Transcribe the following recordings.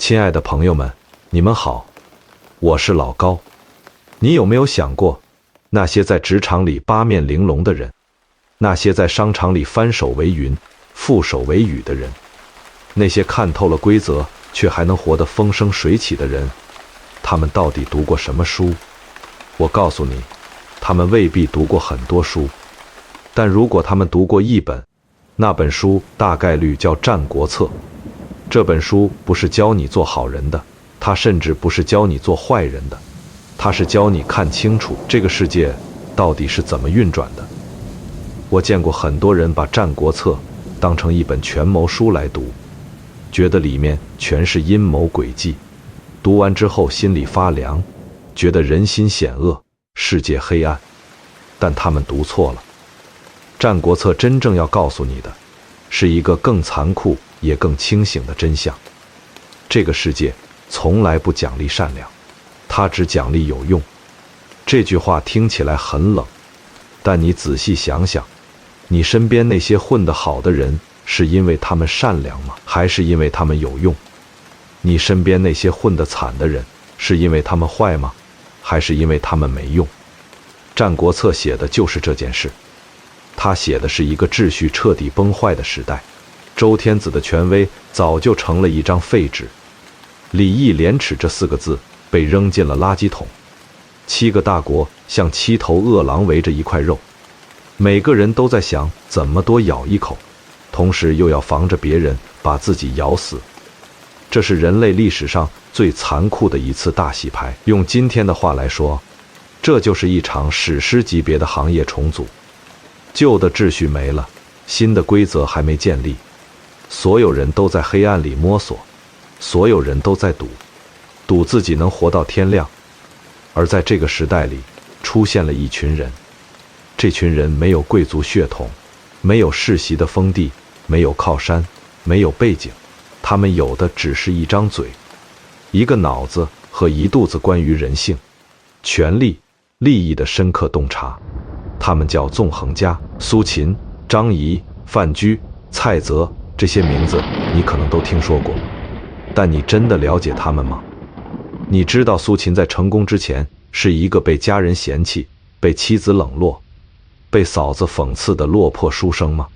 亲爱的朋友们，你们好，我是老高。你有没有想过，那些在职场里八面玲珑的人，那些在商场里翻手为云、覆手为雨的人，那些看透了规则却还能活得风生水起的人，他们到底读过什么书？我告诉你，他们未必读过很多书，但如果他们读过一本，那本书大概率叫《战国策》。这本书不是教你做好人的，它甚至不是教你做坏人的，它是教你看清楚这个世界到底是怎么运转的。我见过很多人把《战国策》当成一本权谋书来读，觉得里面全是阴谋诡计，读完之后心里发凉，觉得人心险恶，世界黑暗。但他们读错了，《战国策》真正要告诉你的，是一个更残酷也更清醒的真相。这个世界从来不奖励善良，它只奖励有用。这句话听起来很冷，但你仔细想想，你身边那些混得好的人，是因为他们善良吗？还是因为他们有用？你身边那些混得惨的人，是因为他们坏吗？还是因为他们没用？《战国策》写的就是这件事。他写的是一个秩序彻底崩坏的时代，周天子的权威早就成了一张废纸，礼义廉耻这4个字被扔进了垃圾桶。7个大国像7头饿狼围着一块肉，每个人都在想怎么多咬一口，同时又要防着别人把自己咬死。这是人类历史上最残酷的一次大洗牌。用今天的话来说，这就是一场史诗级别的行业重组。旧的秩序没了，新的规则还没建立，所有人都在黑暗里摸索，所有人都在赌自己能活到天亮。而在这个时代里，出现了一群人，这群人没有贵族血统，没有世袭的封地，没有靠山，没有背景，他们有的只是一张嘴，一个脑子和一肚子关于人性、权力、利益的深刻洞察。他们叫纵横家。苏秦、张仪、范雎、蔡泽，这些名字你可能都听说过，但你真的了解他们吗？你知道苏秦在成功之前是一个被家人嫌弃、被妻子冷落、被嫂子讽刺的落魄书生吗？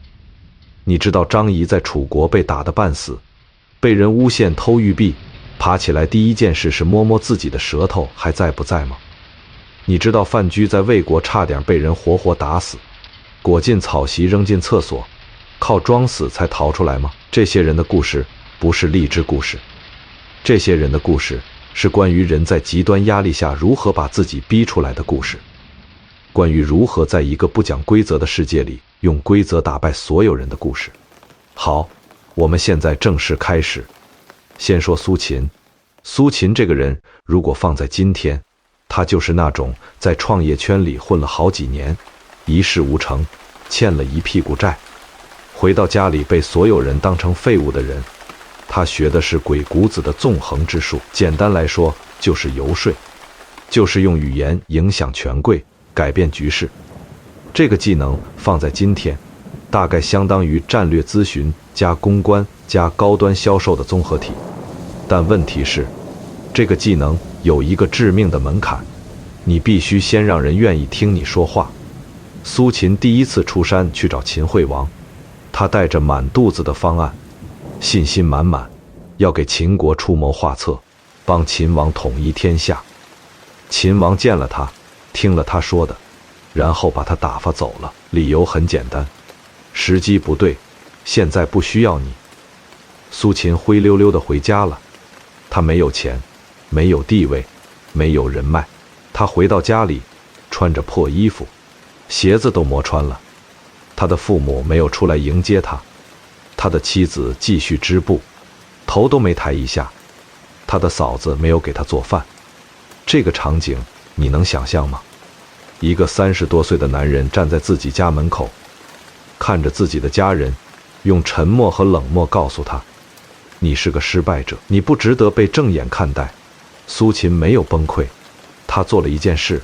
你知道张仪在楚国被打得半死，被人诬陷偷玉璧，爬起来第一件事是摸摸自己的舌头还在不在吗？你知道范雎在魏国差点被人活活打死，裹进草席扔进厕所，靠装死才逃出来吗？这些人的故事不是励志故事，这些人的故事是关于人在极端压力下如何把自己逼出来的故事，关于如何在一个不讲规则的世界里用规则打败所有人的故事。好，我们现在正式开始。先说苏秦。苏秦这个人，如果放在今天，他就是那种在创业圈里混了好几年，一事无成，欠了一屁股债，回到家里被所有人当成废物的人。他学的是鬼谷子的纵横之术，简单来说就是游说，就是用语言影响权贵，改变局势。这个技能放在今天，大概相当于战略咨询加公关加高端销售的综合体。但问题是，这个技能有一个致命的门槛，你必须先让人愿意听你说话。苏秦第一次出山去找秦惠王，他带着满肚子的方案，信心满满，要给秦国出谋划策，帮秦王统一天下。秦王见了他，听了他说的，然后把他打发走了。理由很简单，时机不对，现在不需要你。苏秦灰溜溜地回家了，他没有钱，没有地位，没有人脉。他回到家里，穿着破衣服，鞋子都磨穿了。他的父母没有出来迎接他，他的妻子继续织布，头都没抬一下。他的嫂子没有给他做饭。这个场景你能想象吗？一个30多岁的男人站在自己家门口，看着自己的家人，用沉默和冷漠告诉他，你是个失败者，你不值得被正眼看待。苏秦没有崩溃，他做了一件事，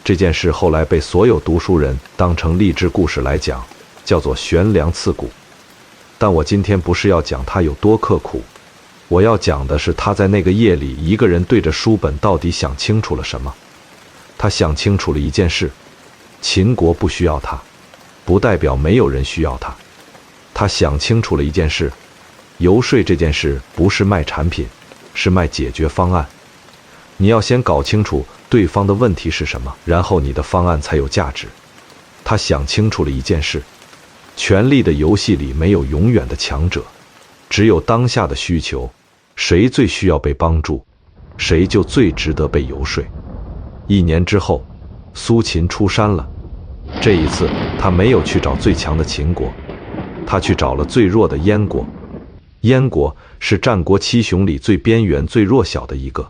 这件事后来被所有读书人当成励志故事来讲，叫做悬梁刺股。但我今天不是要讲他有多刻苦，我要讲的是他在那个夜里一个人对着书本到底想清楚了什么。他想清楚了一件事：秦国不需要他，不代表没有人需要他。他想清楚了一件事：游说这件事不是卖产品，是卖解决方案。你要先搞清楚对方的问题是什么，然后你的方案才有价值。他想清楚了一件事：权力的游戏里没有永远的强者，只有当下的需求，谁最需要被帮助，谁就最值得被游说。1年之后，苏秦出山了。这一次他没有去找最强的秦国，他去找了最弱的燕国。燕国是战国七雄里最边缘最弱小的一个。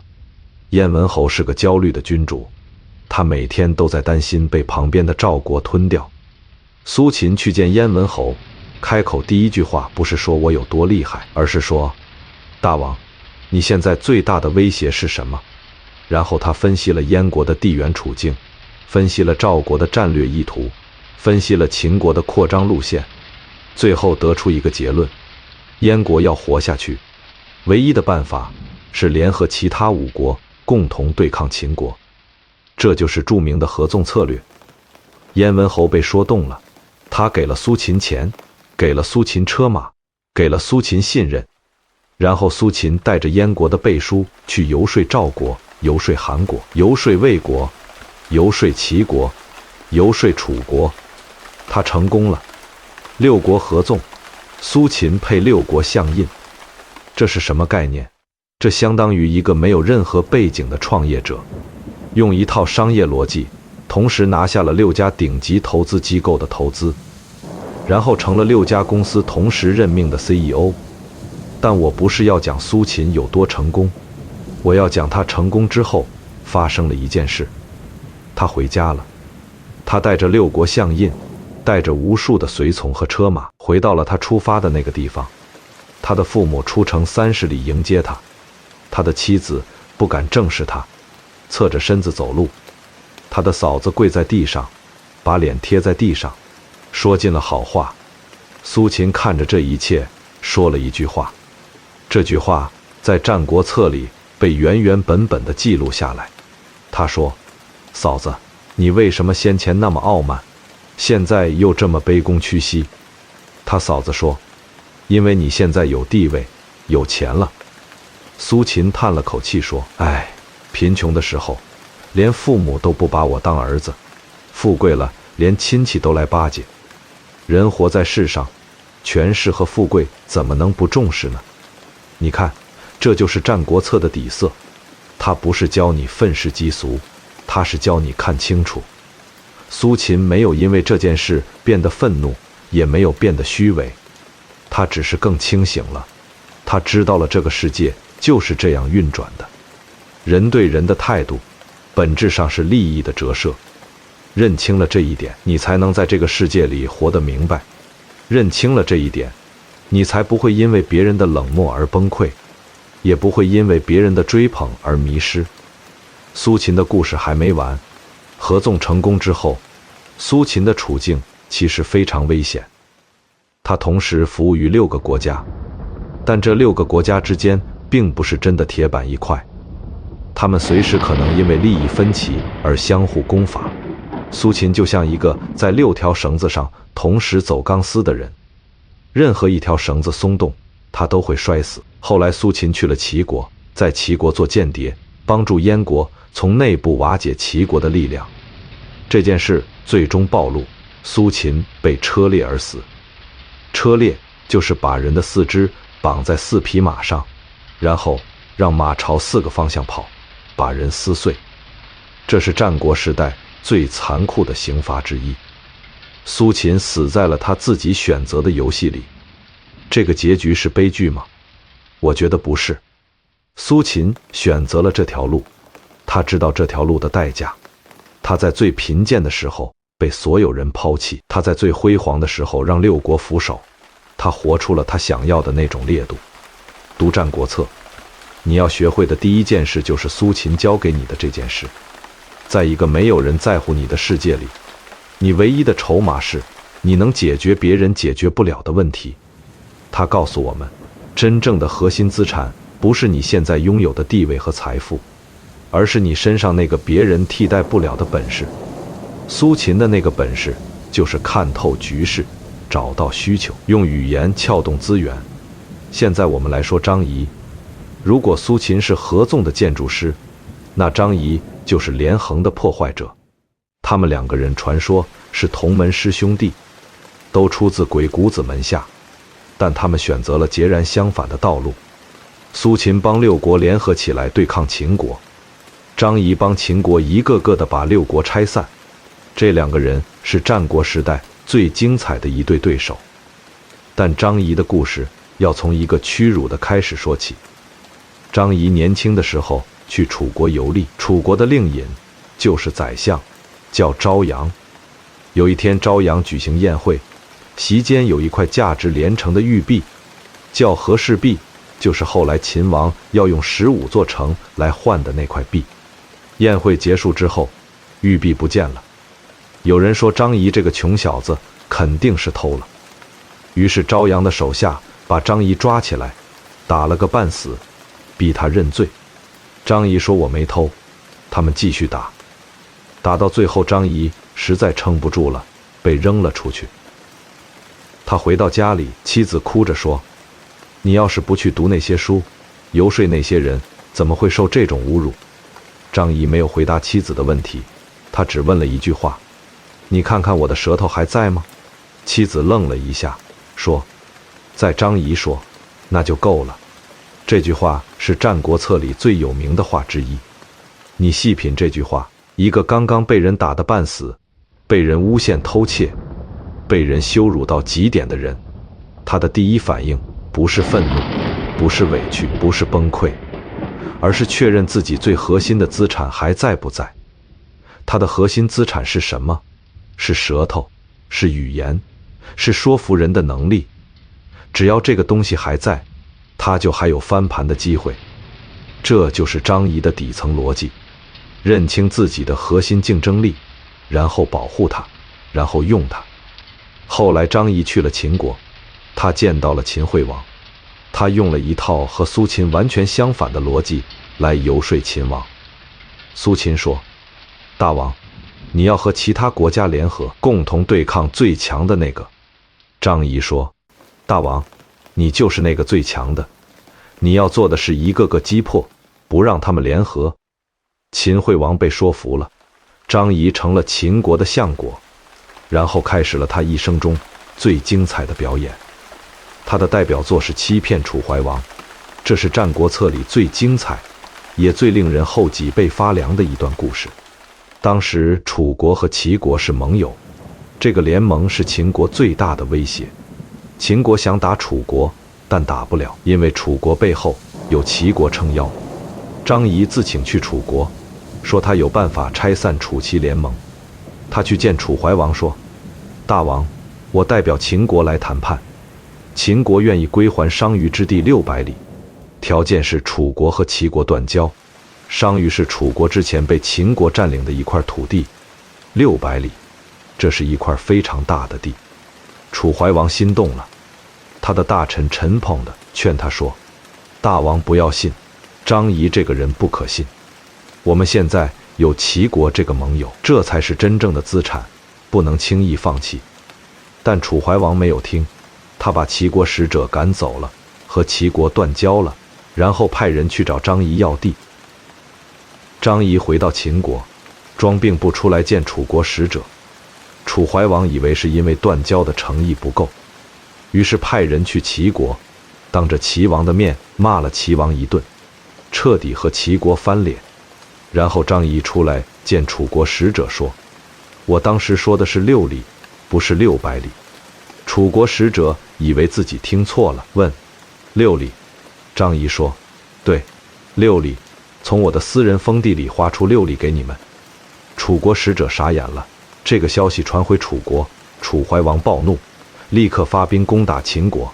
燕文侯是个焦虑的君主，他每天都在担心被旁边的赵国吞掉。苏秦去见燕文侯，开口第一句话不是说我有多厉害，而是说：大王，你现在最大的威胁是什么？然后他分析了燕国的地缘处境，分析了赵国的战略意图，分析了秦国的扩张路线，最后得出一个结论：燕国要活下去，唯一的办法是联合其他5国共同对抗秦国。这就是著名的合纵策略。燕文侯被说动了，他给了苏秦钱，给了苏秦车马，给了苏秦信任。然后苏秦带着燕国的背书去游说赵国，游说韩国，游说魏国，游说齐国，游说楚国。他成功了，6国合纵，苏秦配6国相印。这是什么概念？这相当于一个没有任何背景的创业者，用一套商业逻辑，同时拿下了6家顶级投资机构的投资，然后成了6家公司同时任命的 CEO。但我不是要讲苏秦有多成功，我要讲他成功之后发生了一件事。他回家了，他带着6国相印，带着无数的随从和车马，回到了他出发的那个地方。他的父母出城30里迎接他，他的妻子不敢正视他，侧着身子走路。他的嫂子跪在地上，把脸贴在地上，说尽了好话。苏秦看着这一切，说了一句话。这句话在《战国策》里被原原本本地记录下来。他说：嫂子，你为什么先前那么傲慢，现在又这么卑躬屈膝？他嫂子说：因为你现在有地位，有钱了。苏秦叹了口气说：哎，贫穷的时候连父母都不把我当儿子，富贵了连亲戚都来巴结。人活在世上，权势和富贵怎么能不重视呢？你看，这就是《战国策》的底色。它不是教你愤世嫉俗，它是教你看清楚。苏秦没有因为这件事变得愤怒，也没有变得虚伪，他只是更清醒了。他知道了这个世界就是这样运转的，人对人的态度本质上是利益的折射。认清了这一点，你才能在这个世界里活得明白。认清了这一点，你才不会因为别人的冷漠而崩溃，也不会因为别人的追捧而迷失。苏秦的故事还没完，合纵成功之后，苏秦的处境其实非常危险。他同时服务于6个国家，但这6个国家之间并不是真的铁板一块，他们随时可能因为利益分歧而相互攻伐。苏秦就像一个在6条绳子上同时走钢丝的人，任何一条绳子松动，他都会摔死。后来苏秦去了齐国，在齐国做间谍，帮助燕国从内部瓦解齐国的力量。这件事最终暴露，苏秦被车裂而死。车裂就是把人的4肢绑在4匹马上，然后让马朝4个方向跑，把人撕碎。这是战国时代最残酷的刑罚之一。苏秦死在了他自己选择的游戏里。这个结局是悲剧吗？我觉得不是。苏秦选择了这条路，他知道这条路的代价。他在最贫贱的时候被所有人抛弃，他在最辉煌的时候让6国俯首，他活出了他想要的那种烈度。读《战国策》，你要学会的第一件事就是苏秦教给你的这件事。在一个没有人在乎你的世界里，你唯一的筹码是你能解决别人解决不了的问题。他告诉我们，真正的核心资产不是你现在拥有的地位和财富，而是你身上那个别人替代不了的本事。苏秦的那个本事就是看透局势，找到需求，用语言撬动资源。现在我们来说张仪，如果苏秦是合纵的建筑师，那张仪就是连横的破坏者。他们两个人传说是同门师兄弟，都出自鬼谷子门下，但他们选择了截然相反的道路。苏秦帮六国联合起来对抗秦国，张仪帮秦国一个个的把六国拆散。这两个人是战国时代最精彩的一对对手。但张仪的故事要从一个屈辱的开始说起。张仪年轻的时候去楚国游历，楚国的令尹就是宰相，叫昭阳。有一天昭阳举行宴会，席间有一块价值连城的玉璧，叫和氏璧，就是后来秦王要用15座城来换的那块璧。宴会结束之后，玉璧不见了。有人说张仪这个穷小子肯定是偷了，于是昭阳的手下把张仪抓起来，打了个半死，逼他认罪。张仪说我没偷，他们继续打，打到最后张仪实在撑不住了，被扔了出去。他回到家里，妻子哭着说，你要是不去读那些书，游说那些人，怎么会受这种侮辱？张仪没有回答妻子的问题，他只问了一句话，你看看我的舌头还在吗？妻子愣了一下，说，在。张仪说，那就够了。这句话是《战国策》里最有名的话之一。你细品这句话，一个刚刚被人打得半死，被人诬陷偷窃，被人羞辱到极点的人，他的第一反应不是愤怒，不是委屈，不是崩溃，而是确认自己最核心的资产还在不在。他的核心资产是什么？是舌头，是语言，是说服人的能力。只要这个东西还在，他就还有翻盘的机会。这就是张仪的底层逻辑，认清自己的核心竞争力，然后保护它，然后用它。后来张仪去了秦国，他见到了秦惠王，他用了一套和苏秦完全相反的逻辑来游说秦王。苏秦说，大王，你要和其他国家联合，共同对抗最强的那个。张仪说，大王，你就是那个最强的，你要做的是一个个击破，不让他们联合。秦惠王被说服了，张仪成了秦国的相国，然后开始了他一生中最精彩的表演。他的代表作是欺骗楚怀王，这是《战国策》里最精彩也最令人后脊背发凉的一段故事。当时楚国和齐国是盟友，这个联盟是秦国最大的威胁。秦国想打楚国，但打不了，因为楚国背后有齐国撑腰。张仪自请去楚国，说他有办法拆散楚齐联盟。他去见楚怀王说，大王，我代表秦国来谈判，秦国愿意归还商於之地600里，条件是楚国和齐国断交。商於是楚国之前被秦国占领的一块土地，600里，这是一块非常大的地。楚怀王心动了，他的大臣陈捧的劝他说，大王不要信，张仪这个人不可信，我们现在有齐国这个盟友，这才是真正的资产，不能轻易放弃。但楚怀王没有听，他把齐国使者赶走了，和齐国断交了，然后派人去找张仪要地。张仪回到秦国，装病不出来见楚国使者。楚怀王以为是因为断交的诚意不够，于是派人去齐国，当着齐王的面骂了齐王一顿，彻底和齐国翻脸。然后张仪出来见楚国使者说，我当时说的是6里，不是600里。楚国使者以为自己听错了，问6里。张仪说，对，6里，从我的私人封地里划出6里给你们。楚国使者傻眼了，这个消息传回楚国，楚怀王暴怒，立刻发兵攻打秦国。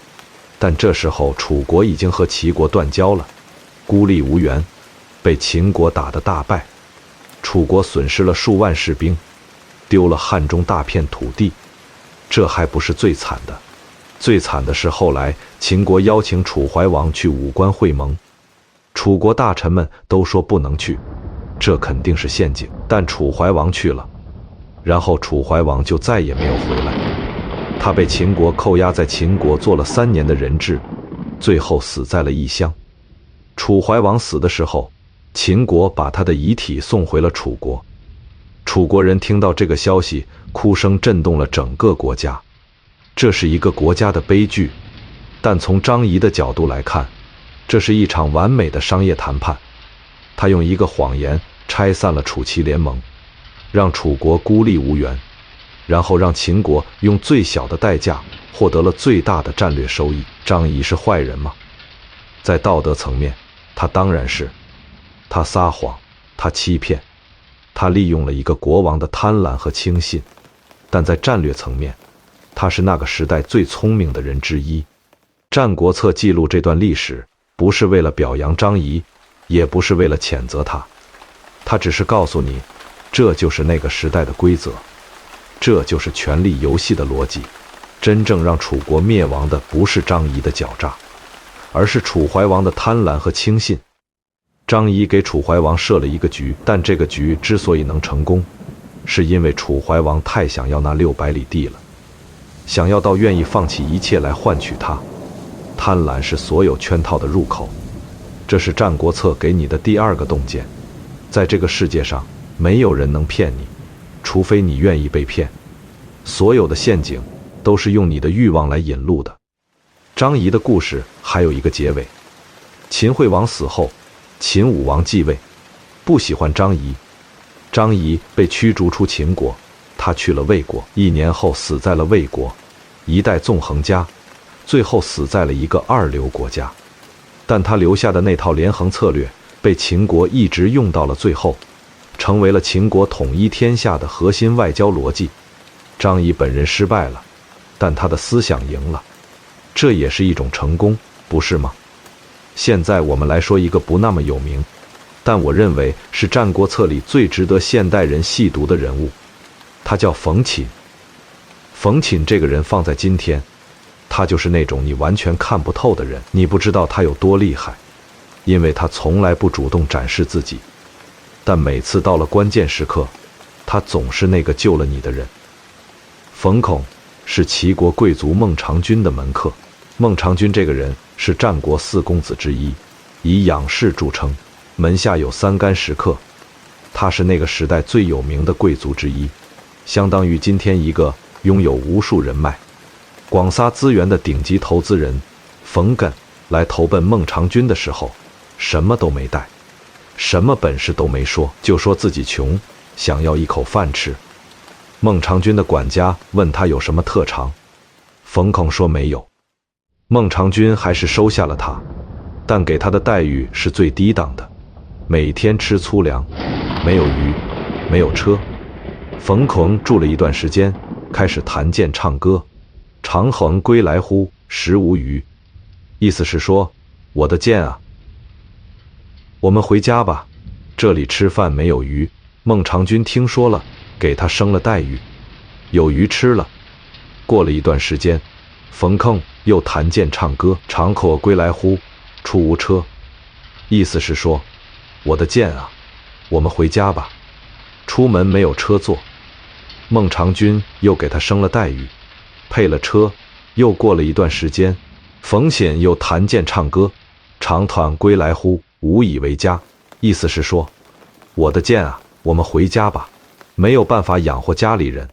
但这时候楚国已经和齐国断交了，孤立无援，被秦国打得大败。楚国损失了数万士兵，丢了汉中大片土地。这还不是最惨的，最惨的是后来秦国邀请楚怀王去武关会盟，楚国大臣们都说不能去，这肯定是陷阱。但楚怀王去了，然后楚怀王就再也没有回来。他被秦国扣押在秦国做了3年的人质，最后死在了异乡。楚怀王死的时候，秦国把他的遗体送回了楚国。楚国人听到这个消息，哭声震动了整个国家。这是一个国家的悲剧，但从张仪的角度来看，这是一场完美的商业谈判。他用一个谎言拆散了楚齐联盟，让楚国孤立无援，然后让秦国用最小的代价获得了最大的战略收益。张仪是坏人吗？在道德层面，他当然是。他撒谎，他欺骗，他利用了一个国王的贪婪和轻信。但在战略层面，他是那个时代最聪明的人之一。《战国策》记录这段历史，不是为了表扬张仪，也不是为了谴责他，他只是告诉你，这就是那个时代的规则，这就是权力游戏的逻辑。真正让楚国灭亡的不是张仪的狡诈，而是楚怀王的贪婪和轻信。张仪给楚怀王设了一个局，但这个局之所以能成功，是因为楚怀王太想要那600里地了，想要到愿意放弃一切来换取它。贪婪是所有圈套的入口，这是《战国策》给你的第2个洞见。在这个世界上，没有人能骗你，除非你愿意被骗。所有的陷阱都是用你的欲望来引路的。张仪的故事还有一个结尾。秦惠王死后，秦武王继位，不喜欢张仪，张仪被驱逐出秦国，他去了魏国，1年后死在了魏国，一代纵横家，最后死在了一个2流国家。但他留下的那套连横策略被秦国一直用到了最后，成为了秦国统一天下的核心外交逻辑。张仪本人失败了，但他的思想赢了，这也是一种成功，不是吗？现在我们来说一个不那么有名，但我认为是《战国策》里最值得现代人细读的人物，他叫冯寝。冯寝这个人放在今天，他就是那种你完全看不透的人，你不知道他有多厉害，因为他从来不主动展示自己，但每次到了关键时刻，他总是那个救了你的人。冯孔是齐国贵族孟尝君的门客。孟尝君这个人是战国4公子之一，以养士著称，门下有3干10客。他是那个时代最有名的贵族之一，相当于今天一个拥有无数人脉、广撒资源的顶级投资人。冯艮来投奔孟尝君的时候，什么都没带，什么本事都没说，就说自己穷，想要一口饭吃。孟尝君的管家问他有什么特长，冯孔说没有。孟尝君还是收下了他，但给他的待遇是最低档的，每天吃粗粮，没有鱼，没有车。冯孔住了一段时间，开始弹剑唱歌，长衡归来乎，食无鱼。意思是说，我的剑啊，我们回家吧，这里吃饭没有鱼。孟尝君听说了，给他升了待遇，有鱼吃了。过了一段时间，冯孔又弹剑唱歌，长可归来乎，出无车。意思是说，我的剑啊，我们回家吧，出门没有车坐。孟尝君又给他升了待遇，配了车。又过了一段时间，冯寝又弹剑唱歌，长团归来乎，无以为家。意思是说，我的剑啊，我们回家吧，没有办法养活家里人。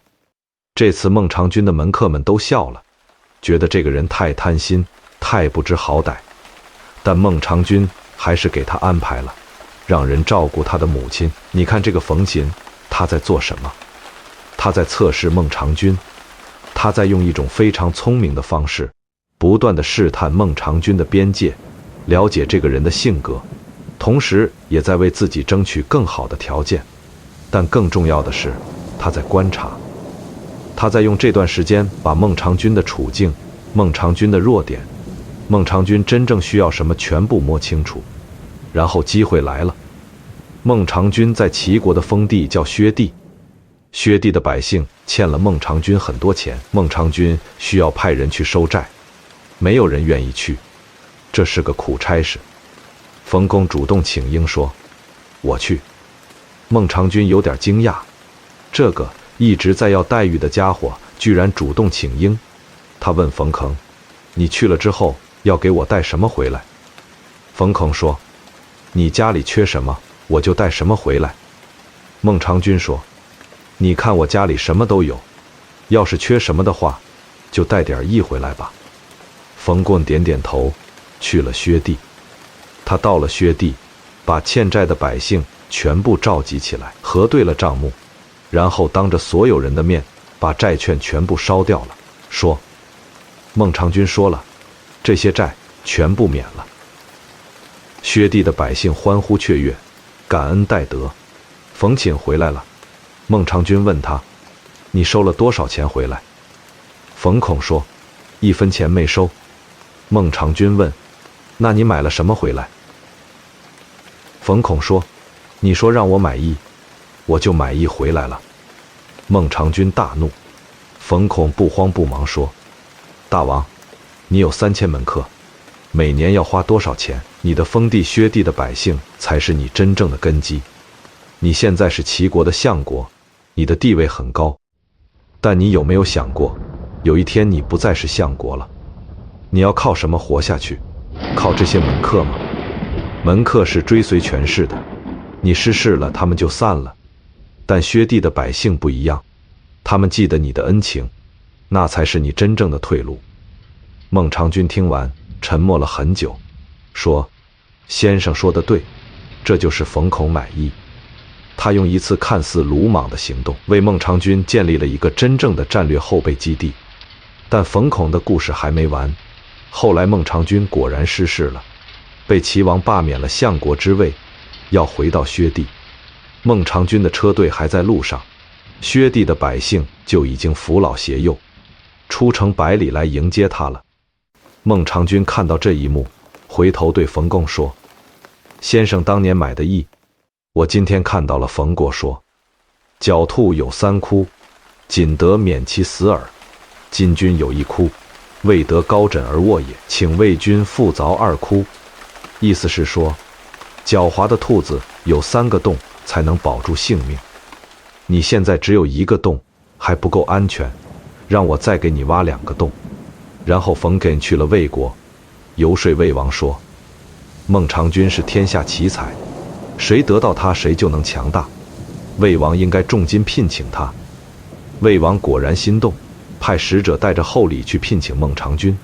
这次孟尝君的门客们都笑了，觉得这个人太贪心，太不知好歹。但孟尝君还是给他安排了，让人照顾他的母亲。你看这个冯寝，他在做什么？他在测试孟尝君，他在用一种非常聪明的方式，不断地试探孟尝君的边界，了解这个人的性格，同时也在为自己争取更好的条件。但更重要的是，他在观察，他在用这段时间把孟尝君的处境、孟尝君的弱点、孟尝君真正需要什么全部摸清楚。然后机会来了，孟尝君在齐国的封地叫薛地，薛地的百姓欠了孟尝君很多钱，孟尝君需要派人去收债，没有人愿意去，这是个苦差事。冯巩主动请缨说：“我去。”孟尝君有点惊讶，这个一直在要待遇的家伙居然主动请缨。他问冯巩：“你去了之后要给我带什么回来？”冯巩说：“你家里缺什么，我就带什么回来。”孟尝君说：“你看我家里什么都有，要是缺什么的话，就带点意回来吧。”冯巩点点头，去了薛地。他到了薛地，把欠债的百姓全部召集起来，核对了账目，然后当着所有人的面把债券全部烧掉了，说：“孟尝君说了，这些债全部免了。”薛地的百姓欢呼雀跃，感恩戴德。冯寝回来了，孟尝君问他：“你收了多少钱回来？”冯巩说：“1分钱没收。”孟尝君问：“那你买了什么回来？”冯巩说：“你说让我买1，我就买1回来了。”孟尝君大怒。冯巩不慌不忙说：“大王，你有3000门客，每年要花多少钱？你的封地薛地的百姓才是你真正的根基。你现在是齐国的相国，你的地位很高，但你有没有想过，有一天你不再是相国了，你要靠什么活下去？靠这些门客吗？门客是追随权势的，你失势了，他们就散了。但薛地的百姓不一样，他们记得你的恩情，那才是你真正的退路。”孟尝君听完，沉默了很久，说：“先生说的对，这就是冯巩买意。”他用一次看似鲁莽的行动，为孟尝君建立了一个真正的战略后备基地。但冯巩的故事还没完，后来孟尝君果然失势了，被齐王罢免了相国之位，要回到薛地。孟尝君的车队还在路上，薛地的百姓就已经扶老携幼，出城百里来迎接他了。孟尝君看到这一幕，回头对冯巩说：“先生当年买的意，我今天看到了。”冯巩说：“狡兔有3窟，仅得免其死耳。今君有1窟，未得高枕而卧也，请为君复凿2窟。”意思是说，狡猾的兔子有3个洞才能保住性命，你现在只有1个洞，还不够安全，让我再给你挖2个洞。然后冯巩去了魏国，游说魏王说：“孟尝君是天下奇才，谁得到他谁就能强大，魏王应该重金聘请他。”魏王果然心动，派使者带着厚礼去聘请孟尝君。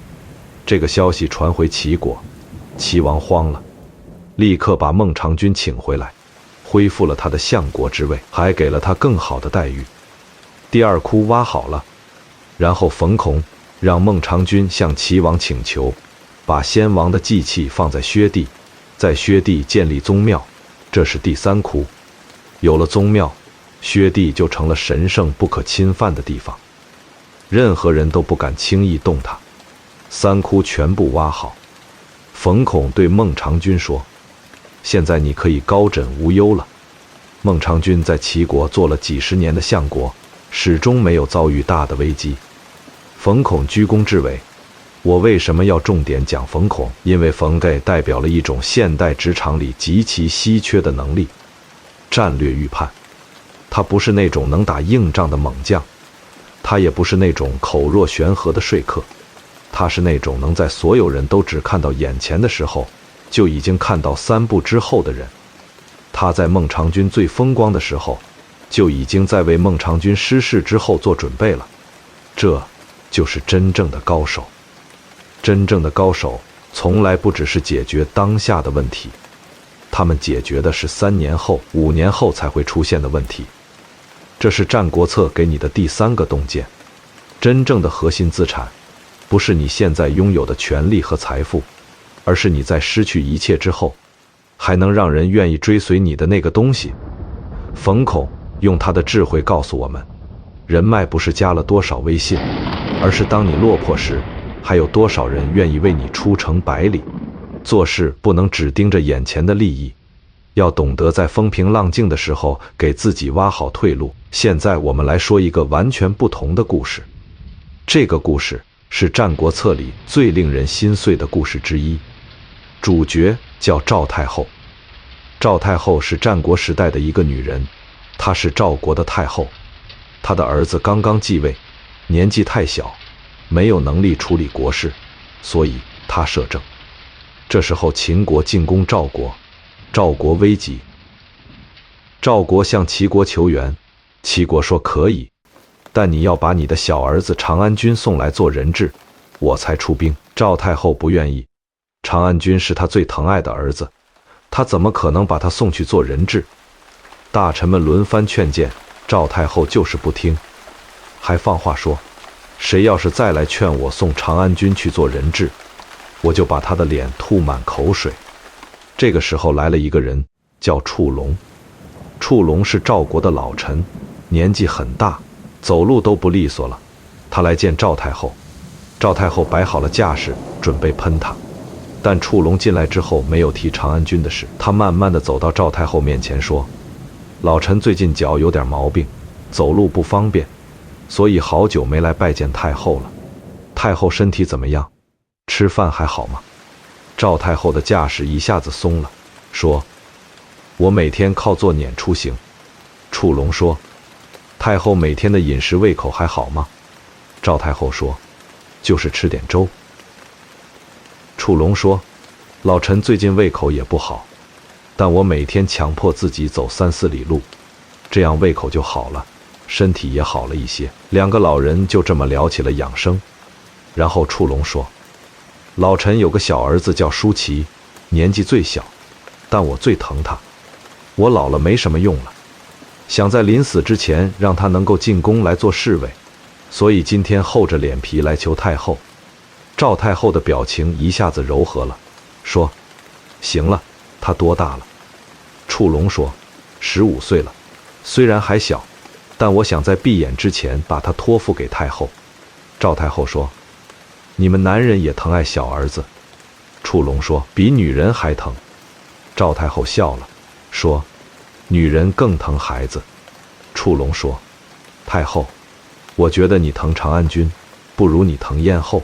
这个消息传回齐国，齐王慌了，立刻把孟尝君请回来，恢复了他的相国之位，还给了他更好的待遇。第2窟挖好了，然后冯巩让孟尝君向齐王请求，把先王的祭器放在薛地，在薛地建立宗庙，这是第3窟。有了宗庙，薛地就成了神圣不可侵犯的地方，任何人都不敢轻易动它。3窟全部挖好，冯巩对孟尝君说：“现在你可以高枕无忧了。”孟尝君在齐国做了几十年的相国，始终没有遭遇大的危机。冯巩居功至伟。我为什么要重点讲冯巩？因为冯巩代表了一种现代职场里极其稀缺的能力——战略预判。他不是那种能打硬仗的猛将，他也不是那种口若悬河的说客，他是那种能在所有人都只看到眼前的时候，就已经看到3步之后的人。他在孟尝君最风光的时候，就已经在为孟尝君失势之后做准备了。这就是真正的高手。真正的高手从来不只是解决当下的问题，他们解决的是3年后、5年后才会出现的问题。这是《战国策》给你的第3个洞见。真正的核心资产，不是你现在拥有的权利和财富，而是你在失去一切之后，还能让人愿意追随你的那个东西。冯巩用他的智慧告诉我们，人脉不是加了多少微信，而是当你落魄时，还有多少人愿意为你出城百里。做事不能只盯着眼前的利益，要懂得在风平浪静的时候给自己挖好退路。现在我们来说一个完全不同的故事。这个故事是《战国策》里最令人心碎的故事之一。主角叫赵太后。赵太后是战国时代的一个女人，她是赵国的太后。她的儿子刚刚继位，年纪太小，没有能力处理国事，所以她摄政。这时候秦国进攻赵国，赵国危急。赵国向齐国求援，齐国说可以，但你要把你的小儿子长安君送来做人质，我才出兵。赵太后不愿意，长安君是她最疼爱的儿子，她怎么可能把他送去做人质？大臣们轮番劝谏，赵太后就是不听，还放话说，谁要是再来劝我送长安君去做人质，我就把他的脸吐满口水。这个时候来了一个人，叫触龙。触龙是赵国的老臣，年纪很大，走路都不利索了。他来见赵太后，赵太后摆好了架势，准备喷他。但触龙进来之后没有提长安君的事，他慢慢地走到赵太后面前说，老臣最近脚有点毛病，走路不方便，所以好久没来拜见太后了。太后身体怎么样？吃饭还好吗？赵太后的架势一下子松了，说，我每天靠坐辇出行。触龙说，太后每天的饮食胃口还好吗？赵太后说，就是吃点粥。触龙说，老臣最近胃口也不好，但我每天强迫自己走3-4里路，这样胃口就好了，身体也好了一些。两个老人就这么聊起了养生。然后触龙说，老臣有个小儿子叫舒淇，年纪最小，但我最疼他，我老了没什么用了，想在临死之前让他能够进宫来做侍卫，所以今天厚着脸皮来求太后。赵太后的表情一下子柔和了，说，行了，他多大了？触龙说，15岁了，虽然还小，但我想在闭眼之前把他托付给太后。赵太后说，你们男人也疼爱小儿子。触龙说，比女人还疼。赵太后笑了，说，女人更疼孩子。触龙说，太后，我觉得你疼长安君，不如你疼燕后。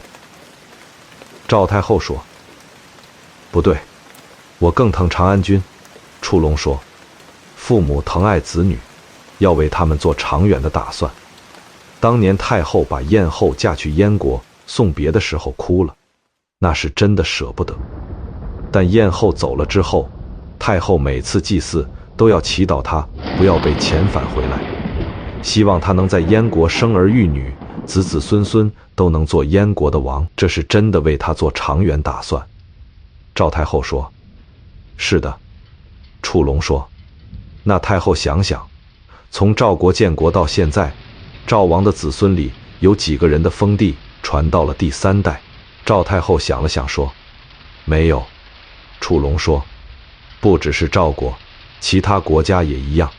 赵太后说，不对，我更疼长安君。触龙说，父母疼爱子女，要为他们做长远的打算。当年太后把燕后嫁去燕国送别的时候哭了，那是真的舍不得。但燕后走了之后，太后每次祭祀都要祈祷她不要被遣返回来，希望她能在燕国生儿育女，子子孙孙都能做燕国的王，这是真的为她做长远打算。赵太后说，是的。触龙说，那太后想想，从赵国建国到现在，赵王的子孙里有几个人的封地传到了第3代？赵太后想了想说，没有。触龙说，不只是赵国，其他国家也一样，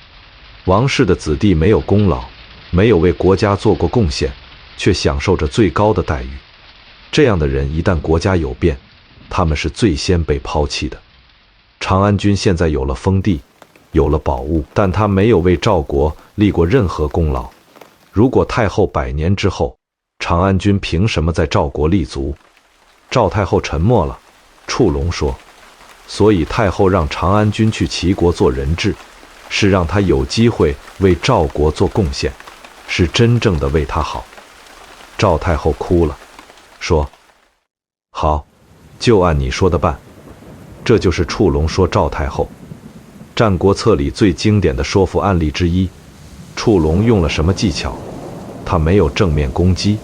王室的子弟没有功劳，没有为国家做过贡献，却享受着最高的待遇。这样的人一旦国家有变，他们是最先被抛弃的。长安君现在有了封地，有了宝物，但他没有为赵国立过任何功劳。如果太后100年之后，长安君凭什么在赵国立足？赵太后沉默了。触龙说，所以太后让长安君去齐国做人质，是让他有机会为赵国做贡献，是真正的为他好。赵太后哭了，说，好，就按你说的办。这就是触龙说赵太后。战国策里最经典的说服案例之一。触龙用了什么技巧？他没有正面攻击，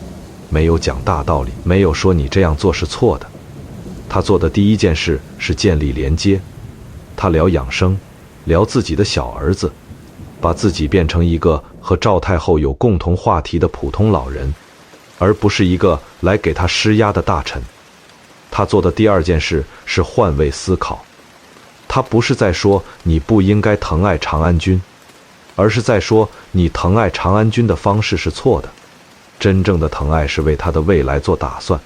没有讲大道理，没有说你这样做是错的。他做的第一件事是建立连接。他聊养生，聊自己的小儿子，把自己变成一个和赵太后有共同话题的普通老人，而不是一个来给他施压的大臣。他做的第二件事是换位思考。他不是在说你不应该疼爱长安君，而是在说你疼爱长安君的方式是错的。真正的疼爱是为他的未来做打算。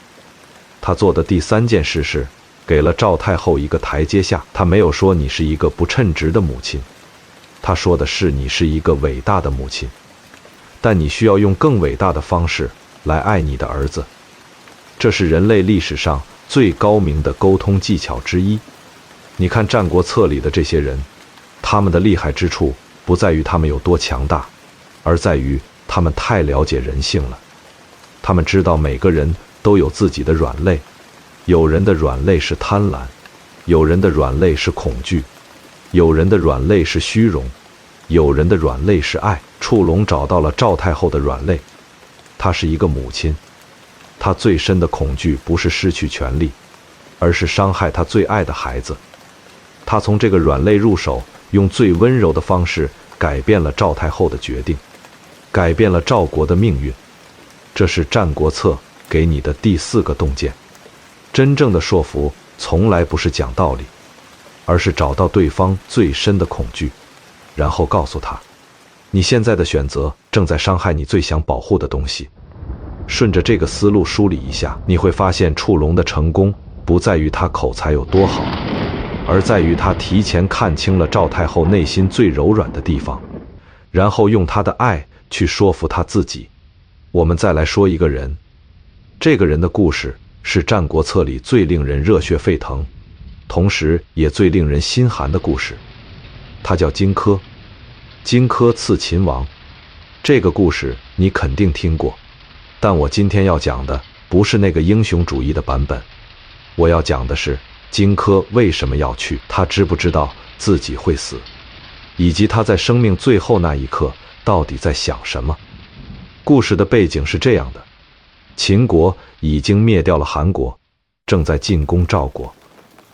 他做的第3件事是给了赵太后一个台阶下。他没有说你是一个不称职的母亲，他说的是你是一个伟大的母亲，但你需要用更伟大的方式来爱你的儿子。这是人类历史上最高明的沟通技巧之一。你看《战国策》里的这些人，他们的厉害之处不在于他们有多强大，而在于他们太了解人性了。他们知道每个人都有自己的软肋，有人的软肋是贪婪，有人的软肋是恐惧，有人的软肋是虚荣，有人的软肋是爱。触龙找到了赵太后的软肋，她是一个母亲，她最深的恐惧不是失去权力，而是伤害她最爱的孩子。他从这个软肋入手，用最温柔的方式改变了赵太后的决定，改变了赵国的命运。这是《战国策》给你的第4个洞见。真正的说服从来不是讲道理，而是找到对方最深的恐惧，然后告诉他，你现在的选择正在伤害你最想保护的东西。顺着这个思路梳理一下，你会发现触龙的成功不在于他口才有多好，而在于他提前看清了赵太后内心最柔软的地方，然后用他的爱去说服他自己。我们再来说一个人，这个人的故事是《战国策》里最令人热血沸腾，同时也最令人心寒的故事。他叫荆轲。荆轲刺秦王，这个故事你肯定听过，但我今天要讲的不是那个英雄主义的版本，我要讲的是荆轲为什么要去，他知不知道自己会死，以及他在生命最后那一刻到底在想什么。故事的背景是这样的，秦国已经灭掉了韩国，正在进攻赵国，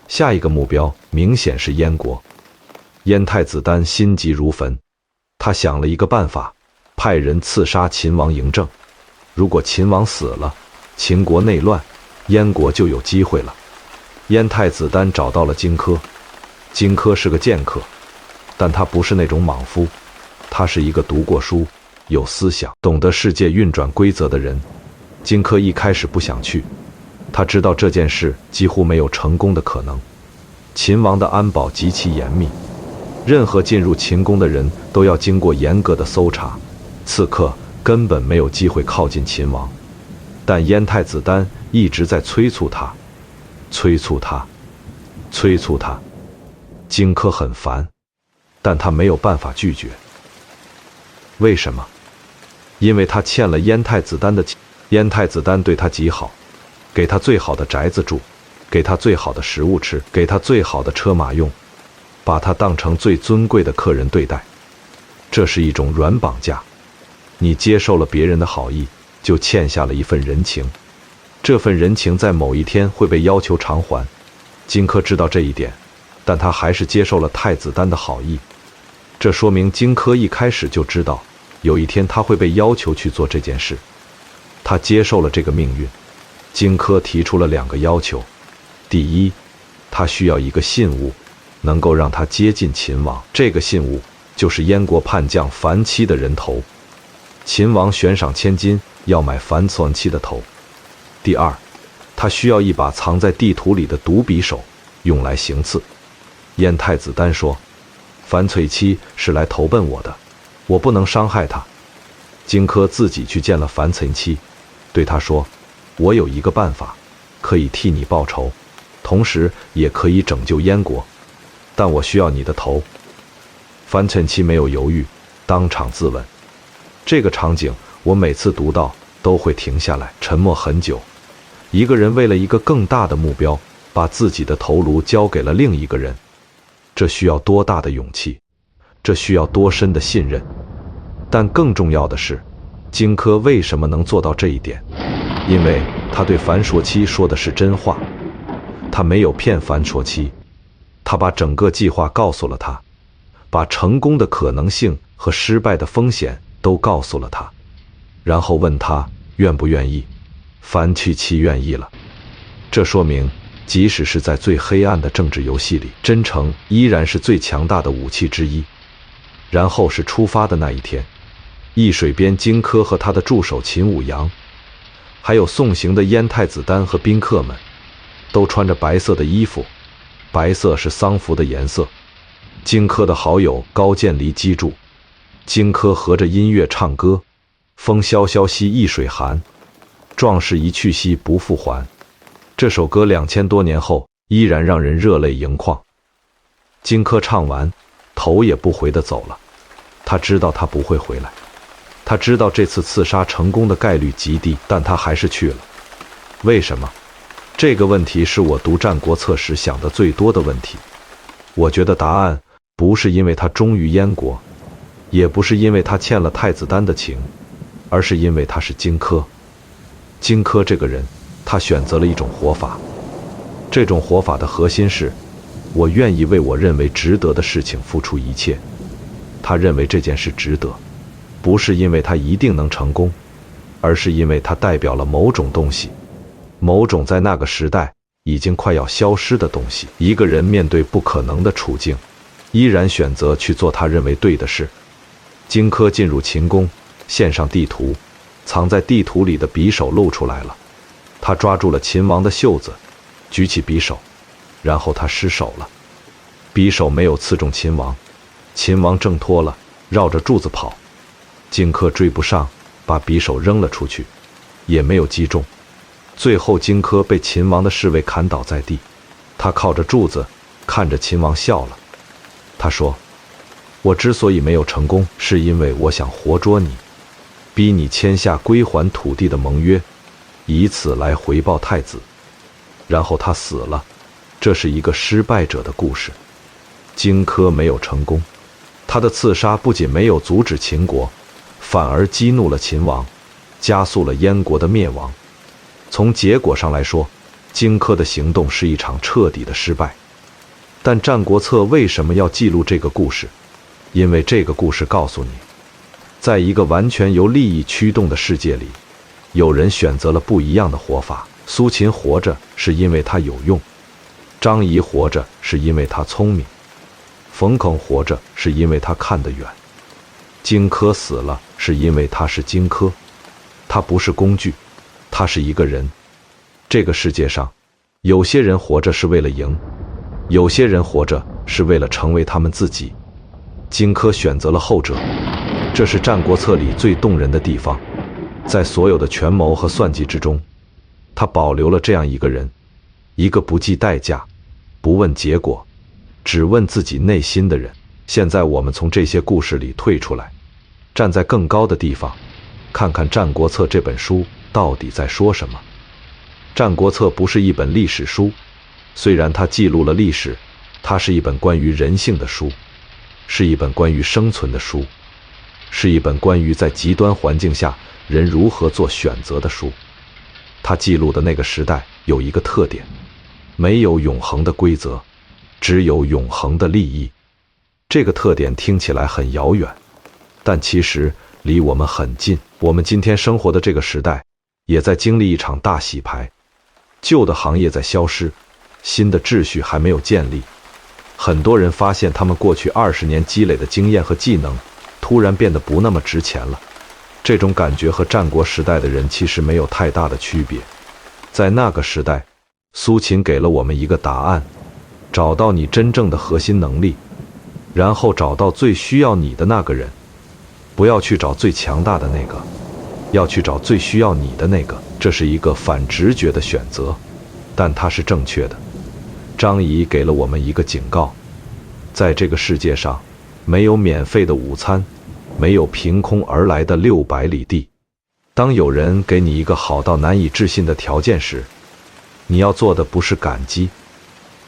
下一个目标明显是燕国。燕太子丹心急如焚，他想了一个办法，派人刺杀秦王嬴政。如果秦王死了，秦国内乱，燕国就有机会了。燕太子丹找到了荆轲，荆轲是个剑客，但他不是那种莽夫，他是一个读过书、有思想、懂得世界运转规则的人。荆轲一开始不想去，他知道这件事几乎没有成功的可能。秦王的安保极其严密，任何进入秦宫的人都要经过严格的搜查，刺客根本没有机会靠近秦王。但燕太子丹一直在催促他，催促他，催促他。荆轲很烦，但他没有办法拒绝。为什么？因为他欠了燕太子丹的情。燕太子丹对他极好，给他最好的宅子住，给他最好的食物吃，给他最好的车马用，把他当成最尊贵的客人对待。这是一种软绑架，你接受了别人的好意，就欠下了一份人情，这份人情在某一天会被要求偿还。荆轲知道这一点，但他还是接受了太子丹的好意。这说明荆轲一开始就知道，有一天他会被要求去做这件事。他接受了这个命运。荆轲提出了2个要求：第一，他需要一个信物，能够让他接近秦王，这个信物就是燕国叛将樊期的人头。秦王悬赏千金要买樊期的头。第二，他需要一把藏在地图里的毒匕首，用来行刺。燕太子丹说，樊期是来投奔我的，我不能伤害他。荆轲自己去见了樊期，对他说，我有一个办法，可以替你报仇，同时也可以拯救燕国，但我需要你的头。樊期没有犹豫，当场自刎。这个场景我每次读到都会停下来沉默很久。一个人为了一个更大的目标，把自己的头颅交给了另一个人，这需要多大的勇气，这需要多深的信任。但更重要的是，荆轲为什么能做到这一点？因为他对樊期说的是真话，他没有骗樊期，他把整个计划告诉了他，把成功的可能性和失败的风险都告诉了他，然后问他愿不愿意。樊期愿意了。这说明，即使是在最黑暗的政治游戏里，真诚依然是最强大的武器之一。然后是出发的那一天，易水边荆轲和他的助手秦舞阳，还有送行的燕太子丹和宾客们，都穿着白色的衣服，白色是丧服的颜色。荆轲的好友高渐离击筑，荆轲合着音乐唱歌，风萧萧兮易水寒，壮士一去兮不复还。这首歌2000多年后依然让人热泪盈眶。荆轲唱完，头也不回地走了。他知道他不会回来，他知道这次刺杀成功的概率极低，但他还是去了。为什么？这个问题是我读《战国策》时想的最多的问题。我觉得答案不是因为他忠于燕国，也不是因为他欠了太子丹的情，而是因为他是荆轲。荆轲这个人，他选择了一种活法。这种活法的核心是，我愿意为我认为值得的事情付出一切。他认为这件事值得，不是因为他一定能成功，而是因为他代表了某种东西，某种在那个时代已经快要消失的东西。一个人面对不可能的处境，依然选择去做他认为对的事。荆轲进入秦宫，献上地图，藏在地图里的匕首露出来了。他抓住了秦王的袖子，举起匕首，然后他失手了。匕首没有刺中秦王，秦王挣脱了，绕着柱子跑。荆轲追不上，把匕首扔了出去，也没有击中。最后荆轲被秦王的侍卫砍倒在地，他靠着柱子看着秦王笑了。他说，我之所以没有成功，是因为我想活捉你，逼你签下归还土地的盟约，以此来回报太子。然后他死了。这是一个失败者的故事。荆轲没有成功，他的刺杀不仅没有阻止秦国，反而激怒了秦王，加速了燕国的灭亡。从结果上来说，荆轲的行动是一场彻底的失败。但《战国策》为什么要记录这个故事？因为这个故事告诉你，在一个完全由利益驱动的世界里，有人选择了不一样的活法。苏秦活着是因为他有用，张仪活着是因为他聪明，冯巩活着是因为他看得远，荆轲死了是因为他是荆轲。他不是工具，他是一个人。这个世界上，有些人活着是为了赢，有些人活着是为了成为他们自己。荆轲选择了后者，这是《战国策》里最动人的地方。在所有的权谋和算计之中，他保留了这样一个人，一个不计代价，不问结果，只问自己内心的人。现在我们从这些故事里退出来，站在更高的地方，看看《战国策》这本书到底在说什么。《战国策》不是一本历史书，虽然它记录了历史，它是一本关于人性的书，是一本关于生存的书，是一本关于在极端环境下人如何做选择的书。它记录的那个时代有一个特点，没有永恒的规则，只有永恒的利益。这个特点听起来很遥远，但其实离我们很近。我们今天生活的这个时代，也在经历一场大洗牌。旧的行业在消失，新的秩序还没有建立。很多人发现他们过去20年积累的经验和技能，突然变得不那么值钱了。这种感觉和战国时代的人其实没有太大的区别。在那个时代，苏秦给了我们一个答案：找到你真正的核心能力，然后找到最需要你的那个人。不要去找最强大的那个，要去找最需要你的那个。这是一个反直觉的选择，但它是正确的。张仪给了我们一个警告：在这个世界上，没有免费的午餐，没有凭空而来的600里地。当有人给你一个好到难以置信的条件时，你要做的不是感激，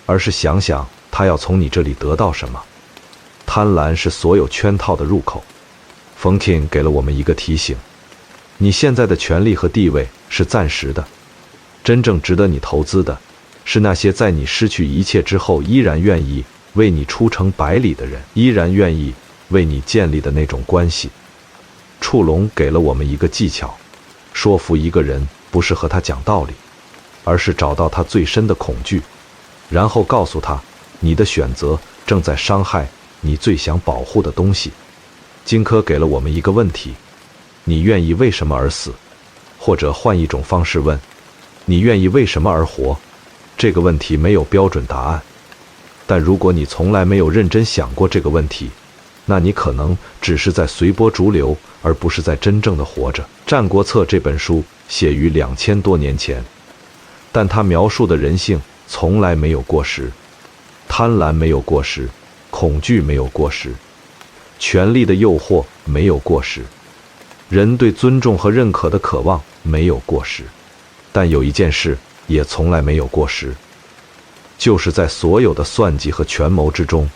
而是想想他要从你这里得到什么。贪婪是所有圈套的入口。冯婷给了我们一个提醒：你现在的权利和地位是暂时的，真正值得你投资的是那些在你失去一切之后依然愿意为你出城百里的人，依然愿意为你建立的那种关系。触龙给了我们一个技巧：说服一个人不是和他讲道理，而是找到他最深的恐惧，然后告诉他你的选择正在伤害你最想保护的东西。荆轲给了我们一个问题：你愿意为什么而死？或者换一种方式问，你愿意为什么而活？这个问题没有标准答案，但如果你从来没有认真想过这个问题，那你可能只是在随波逐流，而不是在真正的活着。《战国策》这本书写于2000多年前，但他描述的人性从来没有过时，贪婪没有过时，恐惧没有过时，权力的诱惑没有过时，人对尊重和认可的渴望没有过时。但有一件事也从来没有过时，就是在所有的算计和权谋之中，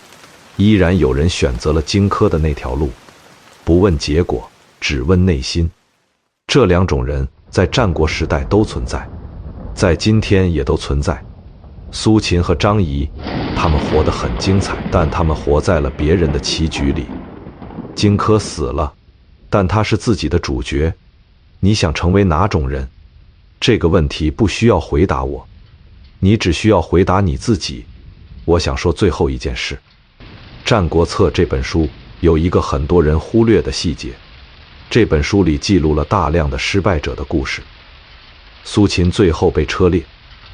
依然有人选择了荆轲的那条路，不问结果，只问内心。这两种人在战国时代都存在，在今天也都存在。苏秦和张仪，他们活得很精彩，但他们活在了别人的棋局里。荆轲死了，但他是自己的主角。你想成为哪种人？这个问题不需要回答我，你只需要回答你自己。我想说最后一件事，《战国策》这本书有一个很多人忽略的细节，这本书里记录了大量的失败者的故事。苏秦最后被车裂，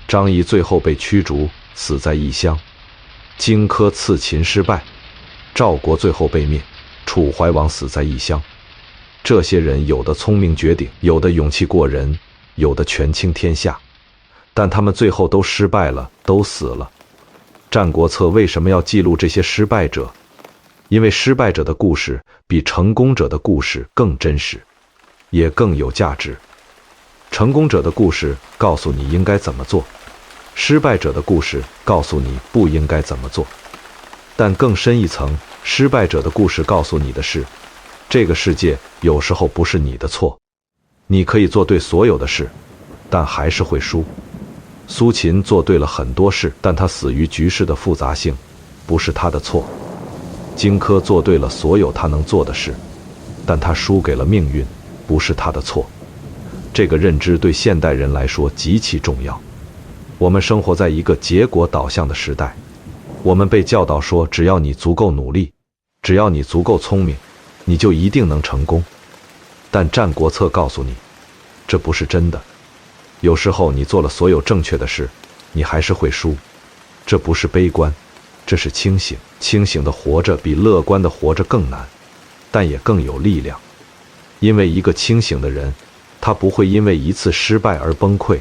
张仪最后被驱逐，死在异乡；荆轲刺秦失败，赵国最后被灭，楚怀王死在异乡。这些人有的聪明绝顶，有的勇气过人，有的权倾天下，但他们最后都失败了，都死了。战国策为什么要记录这些失败者？因为失败者的故事比成功者的故事更真实，也更有价值。成功者的故事告诉你应该怎么做，失败者的故事告诉你不应该怎么做。但更深一层，失败者的故事告诉你的是，这个世界有时候不是你的错，你可以做对所有的事，但还是会输。苏秦做对了很多事，但他死于局势的复杂性，不是他的错。荆轲做对了所有他能做的事，但他输给了命运，不是他的错。这个认知对现代人来说极其重要。我们生活在一个结果导向的时代，我们被教导说，只要你足够努力，只要你足够聪明，你就一定能成功。但《战国策》告诉你，这不是真的。有时候你做了所有正确的事，你还是会输。这不是悲观，这是清醒。清醒的活着比乐观的活着更难，但也更有力量。因为一个清醒的人，他不会因为一次失败而崩溃，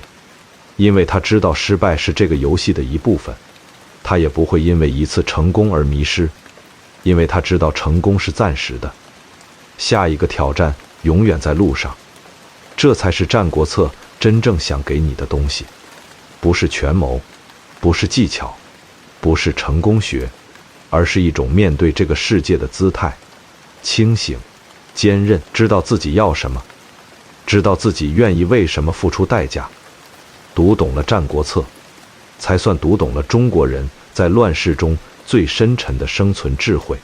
因为他知道失败是这个游戏的一部分。他也不会因为一次成功而迷失，因为他知道成功是暂时的，下一个挑战永远在路上。这才是《战国策》真正想给你的东西，不是权谋，不是技巧，不是成功学，而是一种面对这个世界的姿态，清醒、坚韧，知道自己要什么，知道自己愿意为什么付出代价。读懂了《战国策》，才算读懂了中国人在乱世中最深沉的生存智慧，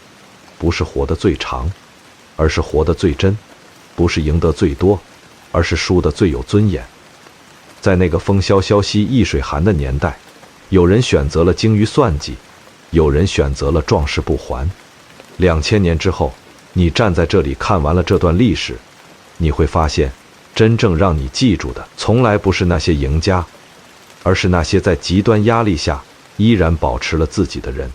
不是活得最长，而是活得最真；不是赢得最多，而是输得最有尊严。在那个风萧萧兮易水寒的年代，有人选择了精于算计，有人选择了壮士不还。2000年之后，你站在这里看完了这段历史，你会发现，真正让你记住的，从来不是那些赢家，而是那些在极端压力下依然保持了自己的人。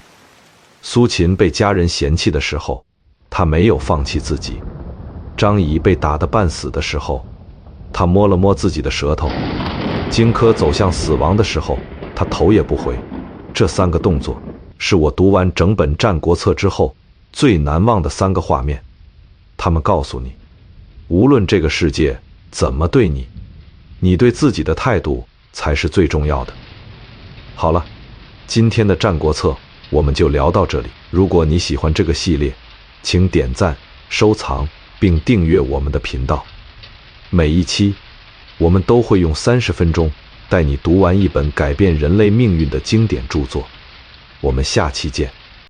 苏秦被家人嫌弃的时候，他没有放弃自己；张仪被打得半死的时候，他摸了摸自己的舌头；荆轲走向死亡的时候，他头也不回。这3个动作是我读完整本《战国策》之后最难忘的3个画面。他们告诉你，无论这个世界怎么对你，你对自己的态度才是最重要的。好了，今天的《战国策》我们就聊到这里。如果你喜欢这个系列，请点赞、收藏并订阅我们的频道。每一期，我们都会用30分钟带你读完一本改变人类命运的经典著作。我们下期见。